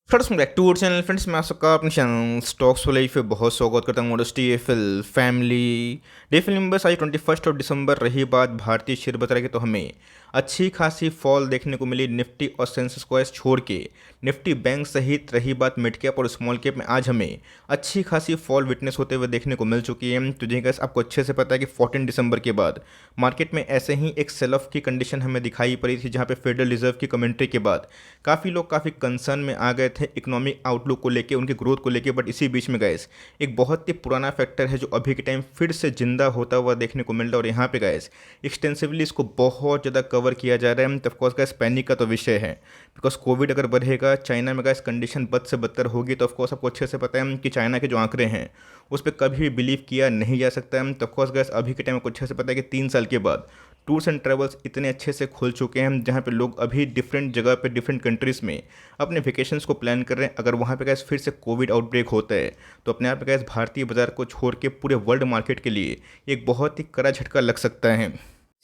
Friends back to our channel. Friends मैं आप सबका अपने चैनल स्टॉक्स वाले पे बहुत स्वागत करता हूँ। Modesty Eiffel family day film number आज 21 दिसंबर। रही बात भारतीय शेयर बाजार की, तो हमें अच्छी खासी फॉल देखने को मिली निफ्टी और सेंसेक्स को छोड़ के। निफ्टी बैंक सहित रही बात मिड कैप और स्मॉल कैप में, आज हमें अच्छी खासी फॉल विटनेस होते हुए देखने को मिल चुकी है। तो जी गैस आपको अच्छे से पता है कि 14 दिसंबर के बाद मार्केट में ऐसे ही एक सेल ऑफ की कंडीशन हमें दिखाई पड़ी थी, जहाँ पे फेडरल रिजर्व की कमेंट्री के बाद काफ़ी लोग काफ़ी कंसर्न में आ गए थे इकोनॉमिक आउटलुक को लेके, उनकी ग्रोथ को लेके। बट इसी बीच में गैस एक बहुत ही पुराना फैक्टर है जो अभी के टाइम फिर से जिंदा होता हुआ देखने को मिल रहा है, और यहाँ पे गैस एक्सटेंसिवली इसको बहुत ज़्यादा कवर किया जा रहा है। तो ऑफकोर्स गैस पैनिक का तो विषय है, बिकॉज कोविड अगर बढ़ेगा, चाइना में गैस कंडीशन बद से बदतर होगी। तो ऑफकोर्स आपको अच्छे से पता है कि चाइना के जो आंकड़े हैं उस पर कभी भी बिलीव किया नहीं जा सकता है। तो ऑफकोर्स गैस अभी के टाइम को अच्छे से पता है कि 3 साल के बाद टूर्स एंड ट्रेवल्स इतने अच्छे से खुल चुके हैं, जहाँ पे लोग अभी डिफरेंट जगह पे डिफरेंट कंट्रीज़ में अपने वेकेशंस को प्लान कर रहे हैं। अगर वहाँ पे गैस फिर से कोविड आउटब्रेक होता है, तो अपने आप गैस भारतीय बाजार को छोड़ के पूरे वर्ल्ड मार्केट के लिए एक बहुत ही कड़ा झटका लग सकता है।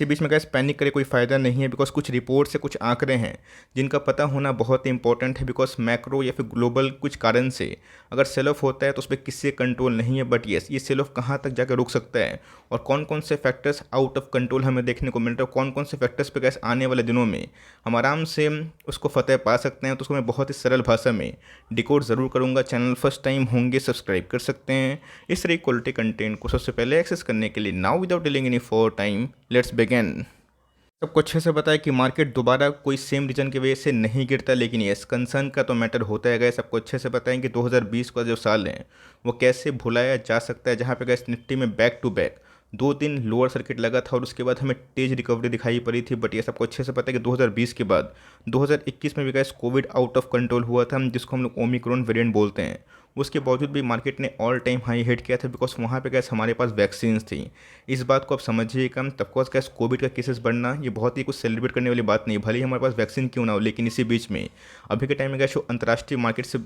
इसी बीच में गैस पैनिक करे कोई फ़ायदा नहीं है, बिकॉज कुछ रिपोर्ट से कुछ आंकड़े हैं जिनका पता होना बहुत ही इंपॉर्टेंट है। बिकॉज मैक्रो या फिर ग्लोबल कुछ कारण से अगर सेल ऑफ होता है तो उस पर किससे कंट्रोल नहीं है। बट येस, ये सेल ऑफ कहाँ तक जाकर रुक सकता है और कौन कौन से फैक्टर्स आउट ऑफ कंट्रोल हमें देखने को मिल रहा है, कौन कौन से फैक्टर्स पे गैस आने वाले दिनों में हम आराम से उसको फतेह पा सकते हैं, तो उसको मैं बहुत ही सरल भाषा में डिकोड ज़रूर करूँगा। चैनल फर्स्ट टाइम होंगे सब्सक्राइब कर सकते हैं इस तरह क्वालिटी कंटेंट को सबसे पहले एक्सेस करने के लिए। Now without delaying any for time, let's begin. सबको अच्छे से पता है कि मार्केट दोबारा कोई सेम रीजन की वजह से नहीं गिरता, लेकिन ये कंसर्न का तो मैटर होता है। गैस सबको अच्छे से पता है कि 2020 का जो साल है वो कैसे भुलाया जा सकता है, जहाँ पे गैस निफ्टी में बैक टू बैक 2 दिन लोअर सर्किट लगा था और उसके बाद हमें तेज रिकवरी दिखाई पड़ी थी। बट ये सबको अच्छे से पता है कि 2020 के बाद 2021 में भी gas Covid out of control हुआ था, जिसको हम लोग ओमिक्रॉन वेरिएंट बोलते हैं। उसके बावजूद भी मार्केट ने ऑल टाइम हाई हिट किया था, बिकॉज वहाँ पे गैस हमारे पास वैक्सीन थी। इस बात को आप समझिएगा। तब गैस कोविड का केसेस बढ़ना ये बहुत ही कुछ सेलिब्रेट करने वाली बात नहीं, भले ही हमारे पास वैक्सीन क्यों ना हो। लेकिन इसी बीच में अभी के टाइम में गैस जो अंतर्राष्ट्रीय मार्केट से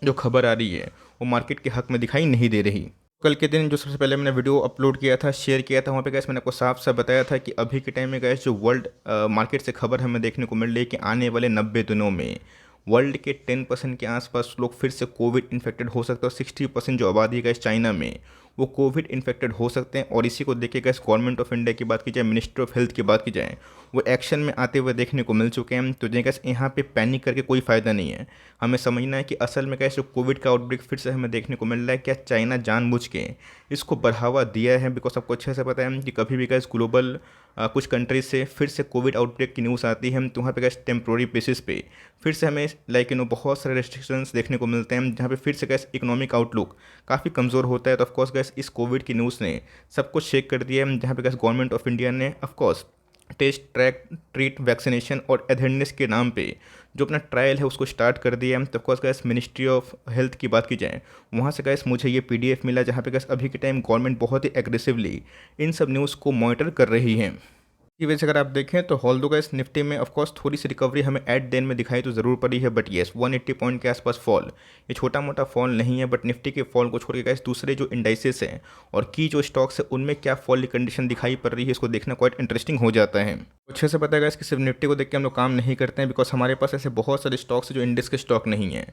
जो खबर आ रही है वो मार्केट के हक में दिखाई नहीं दे रही। कल के दिन जो सबसे पहले मैंने वीडियो अपलोड किया था, शेयर किया था, वहाँ पे गैस मैंने आपको साफ साफ बताया था कि अभी के टाइम में गैस जो वर्ल्ड मार्केट से खबर हमें देखने को मिल रही है कि आने वाले 90 दिनों में वर्ल्ड के 10% के आसपास लोग फिर से कोविड इन्फेक्टेड हो सकते हैं, और 60% जो आबादी है गैस चाइना में वो कोविड इन्फेक्टेड हो सकते हैं। और इसी को देख के गैस गवर्नमेंट ऑफ इंडिया की बात की जाए, मिनिस्ट्री ऑफ हेल्थ की बात की जाए, वो एक्शन में आते हुए देखने को मिल चुके हैं। तो गैस यहाँ पे पैनिक करके कोई फ़ायदा नहीं है। हमें समझना है कि असल में गैस जो कोविड का आउटब्रेक फिर से हमें देखने को मिल रहा है, क्या चाइना जानबूझ के इसको बढ़ावा दिया है। बिकॉज आपको अच्छे से पता है कि कभी भी गैस ग्लोबल कुछ कंट्रीज से फिर से कोविड आउटब्रेक की न्यूज़ आती है, तो वहाँ पे गैस टेम्प्रोरी बेसिस पे फिर से हमें बहुत सारे रेस्ट्रिक्शंस देखने को मिलते हैं, जहाँ पे फिर से गैस इकोनॉमिक आउटलुक काफ़ी कमज़ोर होता है। तो ऑफकोर्स गैस इस कोविड की न्यूज़ ने सब कुछ शेक कर दिया है, जहाँ पे गैस गवर्नमेंट ऑफ इंडिया ने of course test track treat vaccination और अवेयरनेस के नाम पे जो अपना ट्रायल है उसको स्टार्ट कर दिया है। तो of course gas ministry of health की बात की जाए, वहाँ से गैस मुझे ये पीडीएफ मिला, जहाँ पे गैस अभी के टाइम गवर्नमेंट बहुत ही एग्रेसिवली इन सब न्यूज़ को मॉनिटर कर रही है। की वजह से अगर आप देखें तो हॉल्दो का इस निफ्टी में ऑफकोर्स थोड़ी सी रिकवरी हमें एट दिन में दिखाई तो ज़रूर पड़ी है। बट येस 180 पॉइंट के आसपास फॉल ये छोटा मोटा फॉल नहीं है। बट निफ्टी के फॉल को छोड़ के गैस दूसरे जो इंडाइसेस हैं और की जो स्टॉक्स है उनमें क्या फॉल की कंडीशन दिखाई पड़ रही है, इसको देखना क्वाइट इंटरेस्टिंग हो जाता है। अच्छे से पता है गैस कि सिर्फ निफ्टी को देख के हम लोग काम नहीं करते हैं, बिकॉज हमारे पास ऐसे बहुत सारे स्टॉक्स हैं जो इंडेक्स के स्टॉक नहीं है।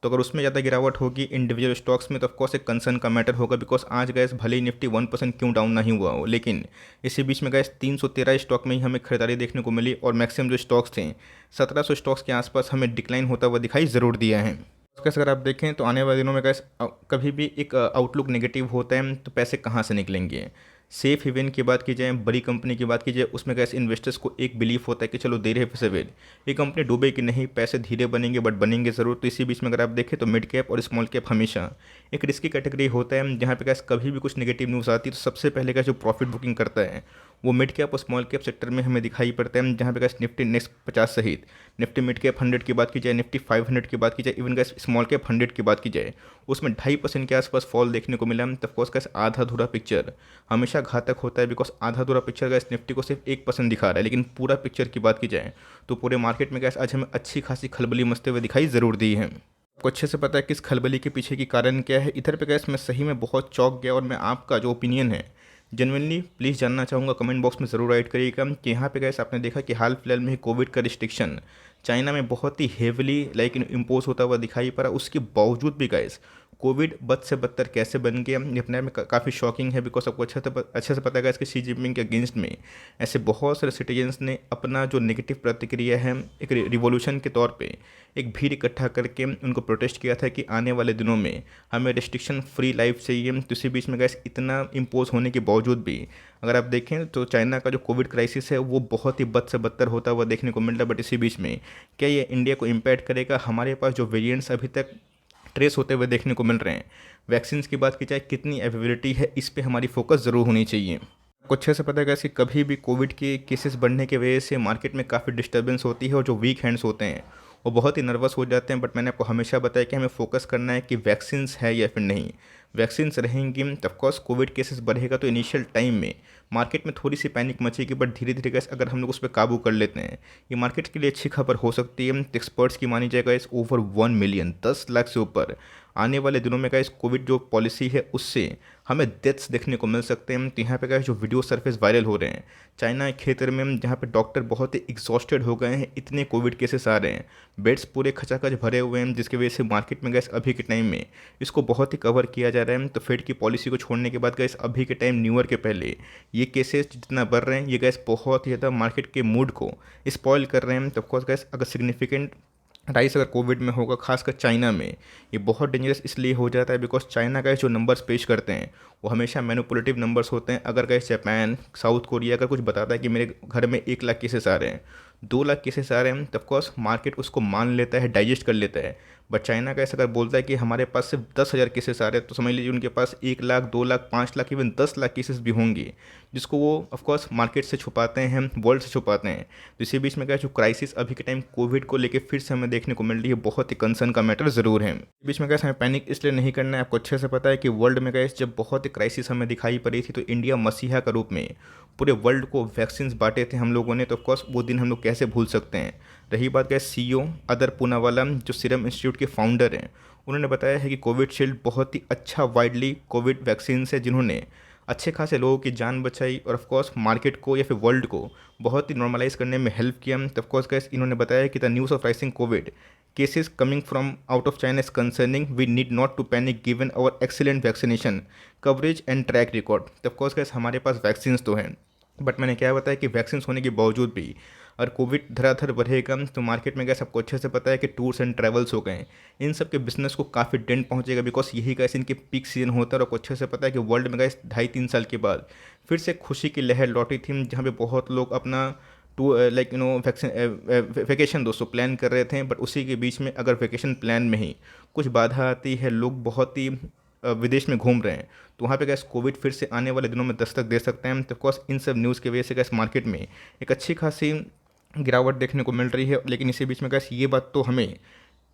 तो अगर उसमें ज़्यादा गिरावट होगी इंडिविजुअल स्टॉक्स में, तो ऑफकोर्स एक कंसर्न का मैटर होगा। बिकॉज आज गैस भले ही निफ्टी 1% क्यों डाउन नहीं हुआ हो, लेकिन इसी बीच में गैस 313 स्टॉक में ही हमें खरीदारी देखने को मिली, और मैक्सिमम जो स्टॉक्स थे 1700 स्टॉक्स के आसपास हमें डिक्लाइन होता हुआ दिखाई ज़रूर दिया है। कैसे अगर आप देखें तो आने वाले दिनों में गैस कभी भी एक आउटलुक नेगेटिव होता है, तो पैसे कहाँ से निकलेंगे। सेफ हेवन की बात की जाए, बड़ी कंपनी की बात की जाए, उसमें गैस इन्वेस्टर्स को एक बिलीफ होता है कि चलो देर है सवेर ये कंपनी डूबे कि नहीं, पैसे धीरे बनेंगे बट बनेंगे ज़रूर। तो इसी बीच में अगर आप देखें तो मिड कैप और स्मॉल कैप हमेशा एक रिस्की कैटेगरी होता है, जहाँ पे गैस कभी भी कुछ नेगेटिव न्यूज़ आती है तो सबसे पहले गैस जो प्रॉफिट बुकिंग करता है वो मिड कैप और स्मॉल कैप सेक्टर में हमें दिखाई पड़ता है, जहाँ पे गैस निफ्टी नेक्स्ट 50 सहित निफ्टी मिड कैप 100 की बात की जाए, निफ्टी 500 की बात की जाए, इवन गैस स्मॉल कैप 100 की बात की जाए, उसमें 2.5% के आसपास फॉल देखने को मिला। तो ऑफकोर्स गैस आधा अधूरा पिक्चर हमेशा घातक होता है, बिकॉज आधा अधूरा पिक्चर गैस निफ्टी को सिर्फ 1% दिखा रहा है, लेकिन पूरा पिक्चर की बात की जाए तो पूरे मार्केट में गैस आज हमें अच्छी खासी खलबली मचते हुए दिखाई ज़रूर दी है। आपको अच्छे से पता है किस खलबली के पीछे की कारण क्या है। इधर पे गैस मैं सही में बहुत चौंक गया, और मैं आपका जो ओपिनियन है जेनुइनली प्लीज़ जानना चाहूँगा, कमेंट बॉक्स में ज़रूर राइट करिएगा कि यहाँ पे गैस आपने देखा कि हाल फिलहाल में ही कोविड का रिस्ट्रिक्शन चाइना में बहुत ही हेवली लाइक इम्पोज होता हुआ दिखाई पड़ा, उसके बावजूद भी गाइस कोविड बद से बदतर कैसे बन गया ये अपने आप में काफ़ी शॉकिंग है। बिकॉज सबको अच्छे से पता है कि शी जिनपिंग के अगेंस्ट में ऐसे बहुत सारे सिटीजन्स ने अपना जो नेगेटिव प्रतिक्रिया है एक रिवॉल्यूशन के तौर पे एक भीड़ इकट्ठा करके उनको प्रोटेस्ट किया था कि आने वाले दिनों में हमें रिस्ट्रिक्शन फ्री लाइफ चाहिए। तो इसी बीच में गैस इतना इम्पोज होने के बावजूद भी अगर आप देखें तो चाइना का जो कोविड क्राइसिस है वो बहुत ही बद से बदतर होता हुआ देखने को मिल रहा है। बट इसी बीच में क्या ये इंडिया को इम्पैक्ट करेगा? हमारे पास जो वेरिएंट्स अभी तक ट्रेस होते हुए देखने को मिल रहे हैं, वैक्सीन की बात की जाए कितनी अवेलेबिलिटी है, इस पे हमारी फोकस ज़रूर होनी चाहिए। आपको अच्छे से पता है कि कभी भी कोविड के केसेस बढ़ने की वजह से मार्केट में काफ़ी डिस्टर्बेंस होती है और जो वीक हैंड्स होते हैं वो बहुत ही नर्वस हो जाते हैं। बट मैंने आपको हमेशा बताया कि हमें फोकस करना है कि वैक्सीन्स है या फिर नहीं। वैक्सीन्स रहेंगी ऑफकोर्स कोविड केसेस बढ़ेगा तो इनिशियल टाइम में मार्केट में थोड़ी सी पैनिक मचेगी, बट धीरे धीरे गैस अगर हम लोग उस पर काबू कर लेते हैं ये मार्केट के लिए अच्छी खबर हो सकती है। एक्सपर्ट्स की मानी जाएगा इस ओवर 1 मिलियन 10 लाख से ऊपर आने वाले दिनों में का इस कोविड जो पॉलिसी है उससे हमें डेथ्स देखने को मिल सकते हैं। तो यहाँ पे का जो वीडियो सरफेस वायरल हो रहे हैं चाइना के क्षेत्र में जहाँ पे डॉक्टर बहुत ही एग्जॉस्टेड हो गए हैं, इतने कोविड केसेस आ रहे हैं, बेड्स पूरे खचाखच भरे हुए हैं, जिसकी वजह से मार्केट में गैस अभी के टाइम में इसको बहुत ही कवर किया जा रहा है। तो फेड की पॉलिसी को छोड़ने के बाद गैस अभी के टाइम न्यू ईयर के पहले ये केसेस जितना बढ़ रहे हैं ये गैस बहुत ही ज़्यादा मार्केट के मूड को स्पॉइल कर रहे हैं। तो ऑफकोर्स गैस अगर सिग्निफिकेंट राइस अगर कोविड में होगा खासकर चाइना में ये बहुत डेंजरस इसलिए हो जाता है बिकॉज चाइना का जो नंबर्स पेश करते हैं वो हमेशा मैनिपुलेटिव नंबर्स होते हैं। अगर गैस जापान साउथ कोरिया अगर कुछ बताता है कि मेरे घर में 1 लाख केसेस आ रहे हैं, 2 लाख केसेस आ रहे हैं, तो ऑफकोर्स मार्केट उसको मान लेता है, डाइजेस्ट कर लेता है। बट चाइना का ऐसा अगर बोलता है कि हमारे पास सिर्फ 10,000 केसेस आ रहे हैं तो समझ लीजिए उनके पास 1 लाख 2 लाख 5 लाख इवन 10 लाख केसेस भी होंगे, जिसको वो ऑफकोर्स मार्केट से छुपाते हैं, वर्ल्ड से छुपाते हैं। तो इसी बीच में क्या जो क्राइसिस अभी के टाइम कोविड को लेकर फिर से हमें देखने को मिल रही है बहुत ही कंसर्न का मैटर ज़रूर है। इस बीच में क्या हमें पैनिक इसलिए नहीं करना है, आपको अच्छे से पता है कि वर्ल्ड में क्या जब बहुत ही क्राइसिस हमें दिखाई पड़ी थी तो इंडिया मसीहा का रूप में पूरे वर्ल्ड को वैक्सीन बांटे थे हम लोगों ने। तो ऑफकोर्स वो दिन हम लोग कैसे भूल सकते हैं। रही बात क्या CEO अदर पूनावाला जो सीरम इंस्टीट्यूट के फाउंडर हैं, उन्होंने बताया है कि कोविडशील्ड बहुत ही अच्छा वाइडली कोविड वैक्सीन है जिन्होंने अच्छे खासे लोगों की जान बचाई और ऑफकोर्स मार्केट को या फिर वर्ल्ड को बहुत ही नॉर्मलाइज करने में हेल्प किया। तो ऑफकोर्स गैस इन्होंने बताया कि the news of rising COVID cases coming from out of China is concerning, we need not to panic given our excellent vaccination coverage and track record. तो ऑफकोर्स गैस हमारे पास vaccine तो हैं, but मैंने क्या बताया कि वैक्सीन होने के बावजूद भी और कोविड धराधर बढ़ेगा तो मार्केट में क्या सबको अच्छे से पता है कि टूर्स एंड ट्रैवल्स हो गए, इन सब के बिजनेस को काफ़ी डेंट पहुंचेगा बिकॉज यही कैसे इनके पीक सीजन होता है। और आपको अच्छे से पता है कि वर्ल्ड में गए 2.5-3 साल के बाद फिर से खुशी की लहर लौटी थी जहाँ पे बहुत लोग अपना लाइक वैक्सीन वेकेशन दोस्तों प्लान कर रहे थे। बट उसी के बीच में अगर वेकेशन प्लान में ही कुछ बाधा आती है, लोग बहुत ही विदेश में घूम रहे हैं, तो वहाँ पे गैस कोविड फिर से आने वाले दिनों में दस्तक दे सकते हैं। तो ऑफकोर्स इन सब न्यूज़ की वजह से गैस मार्केट में एक अच्छी खासी गिरावट देखने को मिल रही है। लेकिन इसी बीच में गैस ये बात तो हमें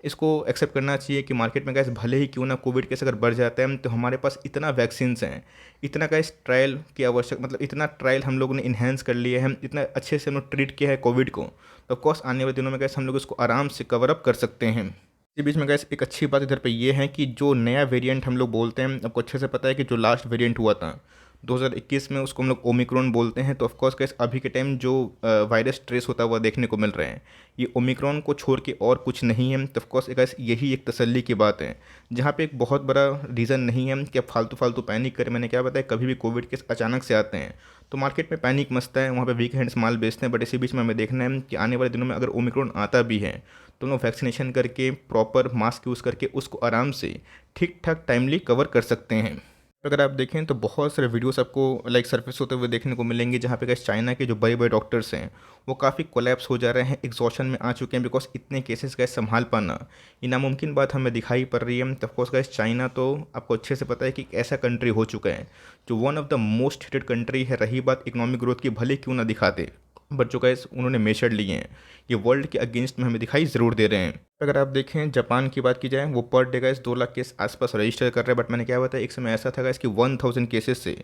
इसको एक्सेप्ट करना चाहिए कि मार्केट में गैस भले ही क्यों ना कोविड केस अगर बढ़ जाता है तो हमारे पास इतना वैक्सीन्स हैं, इतना गैस ट्रायल की आवश्यक मतलब इतना ट्रायल हम लोगों ने इन्हेंस कर लिया है, इतना अच्छे से हम लोग ट्रीट किया है कोविड को, तो ऑफकोर्स आने वाले दिनों में गैस हम लोग इसको आराम से कवर अप कर सकते हैं। इसी बीच में गैस एक अच्छी बात इधर पे ये है कि जो नया वेरिएंट हम लोग बोलते हैं, आपको अच्छे से पता है कि जो लास्ट वेरिएंट हुआ था 2021 में उसको हम लोग ओमिक्रॉन बोलते हैं। तो ऑफकोर्स गैस अभी के टाइम जो वायरस ट्रेस होता हुआ देखने को मिल रहे हैं ये ओमिक्रॉन को छोड़ के और कुछ नहीं है। तो ऑफकोर्स गैस यही एक तसल्ली की बात है जहाँ पे एक बहुत बड़ा रीज़न नहीं है कि आप फालतू पैनिक करें। मैंने क्या बताया कभी भी कोविड केस अचानक से आते हैं तो मार्केट में पैनिक मचता है, वहाँ पे वीक हैंड्स माल बेचते हैं। बट इसी बीच में हमें देखना है कि आने वाले दिनों में अगर ओमिक्रॉन आता भी है तो हम लोग वैक्सीनेशन करके प्रॉपर मास्क यूज़ करके उसको आराम से ठीक ठाक टाइमली कवर कर सकते हैं। अगर आप देखें तो बहुत सारे वीडियोस आपको लाइक सरफेस होते हुए देखने को मिलेंगे जहाँ पे गैस चाइना के जो बड़े बड़े डॉक्टर्स हैं वो काफ़ी कोलैप्स हो जा रहे हैं, एग्जॉशन में आ चुके हैं बिकॉज इतने केसेस गैस संभाल पाना ये नामुमकिन बात हमें दिखाई पड़ रही है। तो ऑफकोर्स गैस चाइना तो आपको अच्छे से पता है कि एक ऐसा कंट्री हो चुका है जो one of the most hated country है। रही बात इकोनॉमिक ग्रोथ की भले क्यों ना दिखाते, बट जो गैस उन्होंने मेजर लिए हैं ये वर्ल्ड के अगेंस्ट में हमें दिखाई ज़रूर दे रहे हैं। अगर आप देखें जापान की बात की जाए वो per day gas 2 lakh case आसपास रजिस्टर कर रहे हैं। बट मैंने क्या बताया एक समय ऐसा था गैस कि 1000 केसेस से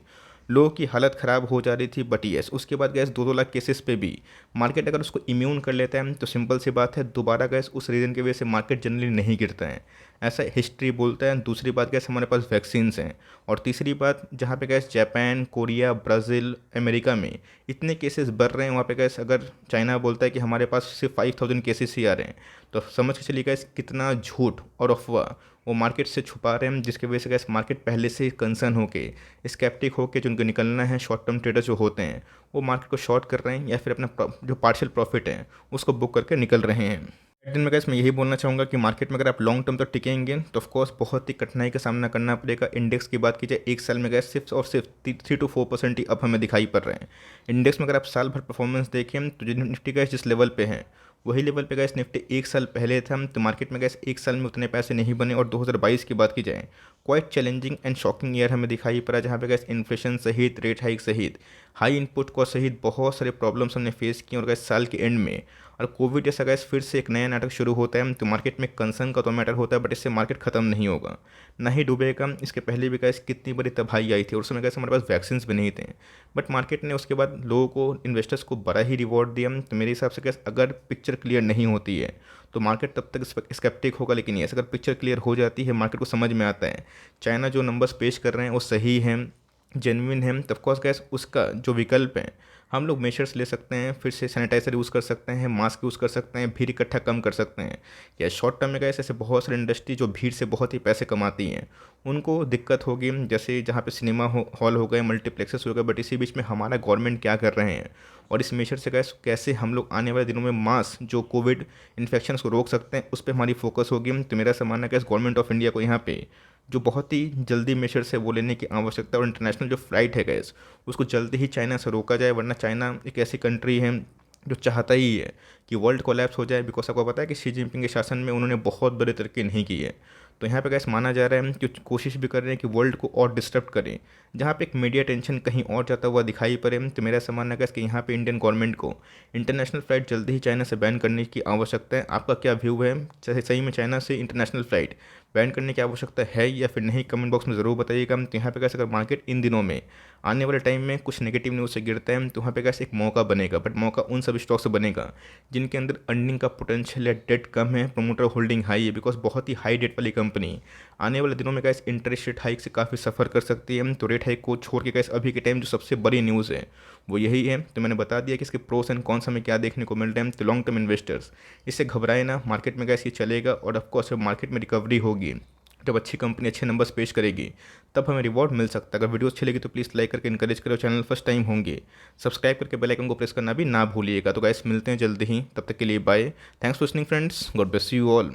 लोगों की हालत ख़राब हो जा रही थी। बट येस उसके बाद गैस 2-2 लाख केसेस पे भी मार्केट अगर उसको इम्यून कर लेता है तो सिंपल सी बात है दोबारा गैस उस रीज़न की वजह से मार्केट जनरली नहीं गिरता है। ऐसा हिस्ट्री बोलता है। दूसरी बात गैस हमारे पास वैक्सीन्स हैं। और तीसरी बात जहाँ पे gas Japan, Korea, Brazil, America में इतने केसेस बढ़ रहे हैं, वहाँ पे गैस अगर चाइना बोलता है कि हमारे पास सिर्फ 5000 केसेस ही आ रहे हैं, तो समझ के चलिए गैस कितना झूठ और अफवाह वो मार्केट से छुपा रहे हैं, जिसकी वजह से गैस मार्केट पहले से कंसर्न होके, स्केप्टिक होके, जो उनको निकलना है, शॉर्ट टर्म ट्रेडर्स जो होते हैं वो मार्केट को शॉर्ट कर रहे हैं या फिर अपना जो पार्शियल प्रॉफिट है उसको बुक करके निकल रहे हैं। दिन में गैस मैं यही बोलना चाहूँगा कि मार्केट में अगर आप लॉन्ग टर्म तो टिकेंगे तो ऑफकोर्स बहुत ही कठिनाई का सामना करना पड़ेगा। इंडेक्स की बात की जाए, एक साल में गैस सिर्फ और सिर्फ 3 to 4% ही अप हमें दिखाई पड़ रहे हैं। इंडेक्स में अगर आप साल भर परफॉर्मेंस देखें तो जो निफ्टी गैस जिस लेवल पे है वही लेवल पे गैस निफ्टी एक साल पहले था, तो मार्केट में गैस एक साल में उतने पैसे नहीं बने। और 2022 की बात की जाए, quite challenging and shocking year हमें दिखाई पड़ा, जहाँ पे गैस इन्फ्लेशन सहित, रेट हाइक सहित, हाई इनपुट कॉस्ट सहित बहुत सारे प्रॉब्लम्स हमने फेस किए। और गैस साल के एंड में और कोविड जैसा गैस फिर से एक नया नाटक शुरू होता है, तो मार्केट में कंसर्न का तो मैटर होता है, बट इससे मार्केट खत्म नहीं होगा, ना ही डूबेगा। इसके पहले भी गैस कितनी बड़ी तबाही आई थी और उस समय गैस हमारे पास वैक्सीन भी नहीं थे, बट मार्केट ने उसके बाद लोगों को, इन्वेस्टर्स को बड़ा ही रिवॉर्ड दिया। तो मेरे हिसाब से गैस अगर पिक्चर क्लियर नहीं होती है तो मार्केट तब तक स्केप्टिक होगा, लेकिन यस अगर पिक्चर क्लियर हो जाती है, मार्केट को समझ में आता है चाइना जो नंबर्स पेश कर रहे हैं वो सही हैं, जेन्युइन है, तब कोर्स गैस उसका जो विकल्प है, हम लोग मेजर्स ले सकते हैं, फिर से सैनिटाइजर यूज़ कर सकते हैं, मास्क यूज़ कर सकते हैं, भीड़ इकट्ठा कम कर सकते हैं। या शॉर्ट टर्म में गैस ऐसे बहुत सारी इंडस्ट्री जो भीड़ से बहुत ही पैसे कमाती हैं उनको दिक्कत होगी, जैसे जहाँ पे सिनेमा हॉल हो गए, मल्टीप्लेक्सेस हो गए। बट इसी बीच में हमारा गवर्नमेंट क्या कर रहे हैं और इस मेजर से गैस कैसे हम लोग आने वाले दिनों में मास जो कोविड इन्फेक्शन को रोक सकते हैं, उस पर हमारी फोकस होगी। तो मेरा मानना है गैस गवर्नमेंट ऑफ इंडिया को यहाँ पे जो बहुत ही जल्दी मेजर्स है वो लेने की आवश्यकता है। और इंटरनेशनल जो फ्लाइट है गैस उसको जल्दी ही चाइना से रोका जाए, वरना चाइना एक ऐसी कंट्री है जो चाहता ही है कि वर्ल्ड कोलैप्स हो जाए। बिकॉज आपको पता है कि शी जिनपिंग के शासन में उन्होंने बहुत बड़े तरक्की नहीं की है। तो यहाँ पे गैस माना जा रहा है कि कोशिश भी कर रहे हैं कि वर्ल्ड को और डिस्टर्ब करें, जहाँ पे एक मीडिया टेंशन कहीं और जाता हुआ दिखाई पड़े। तो मेरा ऐसा मानना है गैस कि यहाँ पे इंडियन गवर्नमेंट को इंटरनेशनल फ्लाइट जल्दी ही चाइना से बैन करने की आवश्यकता है। आपका क्या व्यू है, चाहे सही में चाइना से इंटरनेशनल फ्लाइट बैन करने की आवश्यकता है या फिर नहीं, कमेंट बॉक्स में ज़रूर बताइएगा। तो यहाँ पे कैसे अगर मार्केट इन दिनों में आने वाले टाइम में कुछ नेगेटिव न्यूज़ से गिरता है तो वहाँ पे कैसे एक मौका बनेगा, बट मौका उन सभी स्टॉक से बनेगा जिनके अंदर अर्निंग का पोटेंशियल या डेट कम है, प्रोमोटर होल्डिंग हाई है। बिकॉज बहुत ही हाई डेट वाली कंपनी आने वाले दिनों में गैस इंटरेस्ट रेट हाइक से काफ़ी सफ़र कर सकती है। तो रेट हाइक को छोड़ के गैस अभी के टाइम जो सबसे बड़ी न्यूज़ है वो यही है। तो मैंने बता दिया कि इसके प्रोस एंड कॉन्स हमें क्या देखने को मिल रहे हैं। तो लॉन्ग टर्म इन्वेस्टर्स इससे घबराए ना, मार्केट में गैस ये चलेगा। और ऑफकोर्स जब मार्केट में रिकवरी होगी, जब अच्छी कंपनी अच्छे नंबर्स पेश करेगी, तब हमें रिवॉर्ड मिल सकता है। अगर वीडियो अच्छी लगी तो प्लीज़ लाइक करके इनकरेज करो, चैनल फर्स्ट टाइम होंगे सब्सक्राइब करके बेल आइकन को प्रेस करना भी ना भूलिएगा। तो गाइस मिलते हैं जल्दी ही, तब तक के लिए bye. Thanks for listening friends, God bless you all.